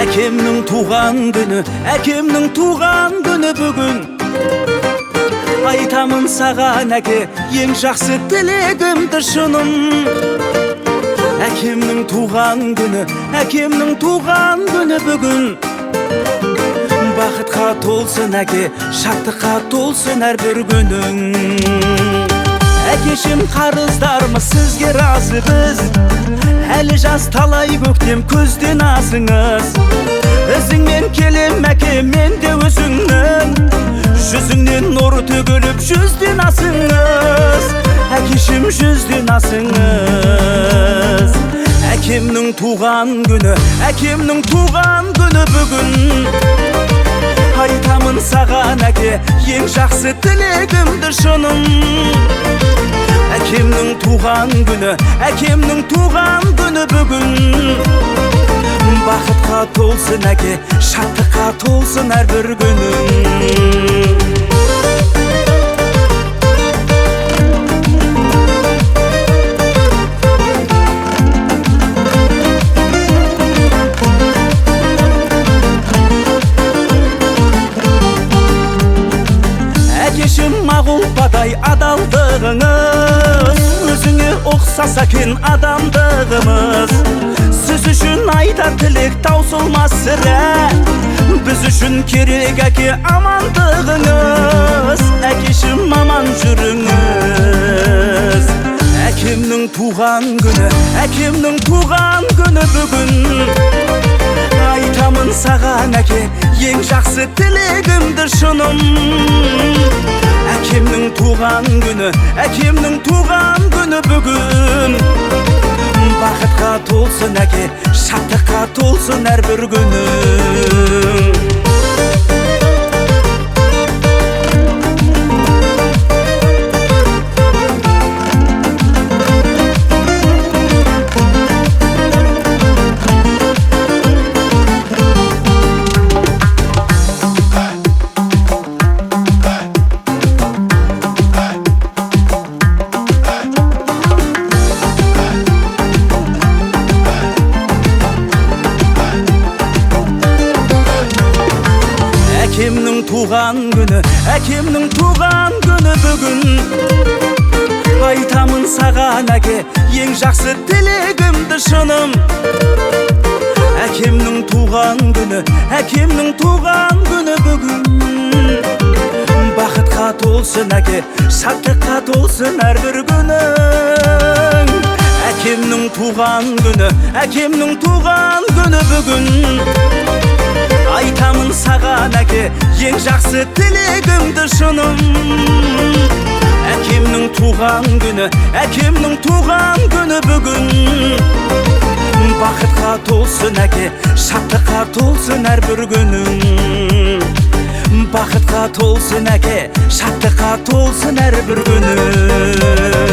Әкемнің туған күні, әкемнің туған күні бүгін. Айтамын саған әке, ең жақсы тілегімді шыным. Әкемнің туған күні, әкемнің туған күні бүгін. Бақытқа толсын әке, шаттыққа толсын әрбір күнің. Әкешім қарыздармыз сізге разы біз, әлі жас талай көктем көзден асыңыз. Ізіңмен келем әке, мен де өзіңнің, жүзіңнен нұр төгіліп жүзден асыңыз. Әкешім жүзден асыңыз. Әкемнің туған күні, әкемнің туған күні бүгін. Айтамын саған әке, ең жақсы тілегімді шыным. Әкемнің туған күні, әкемнің туған күні бүгін. Бақытқа толсын әке, шаттыққа толсын әрбір күнің. Әкешім мағұлпадай адалдығыңыз, өзіңе ұқсас екен адамдығымыз. Сіз үшін айтар тілек таусылмас сірә, біз үшін керек әке амандығыңыз. Әкешім аман жүріңіз. Әкемнің туған күні, әкемнің туған күні бүгін. Айтамын саған әке, ең жақсы тілегімді шыным. Әкемнің туған күні, әкемнің туған күні бүгін. Бақытқа толсын әке, шаттыққа толсын әрбір күнің. Әкемнің туған күні, әкемнің туған күні бүгін. Айтамын саған әке, ең жақсы тілегімді шыным. Әкемнің туған күні, әкемнің туған күні бүгін. Бақытқа толсын әке, шаттыққа толсын әрбір күнің. Әкемнің туған күні, әкемнің туған күні бүгін. Айтамын саған әке, ең жақсы тілегімді шыным. Әкемнің туған күні, әкемнің туған күні бүгін. Бақытқа толсын әке, шаттыққа толсын әрбір күнің. Бақытқа толсын әке, шаттыққа толсын әрбір күнің.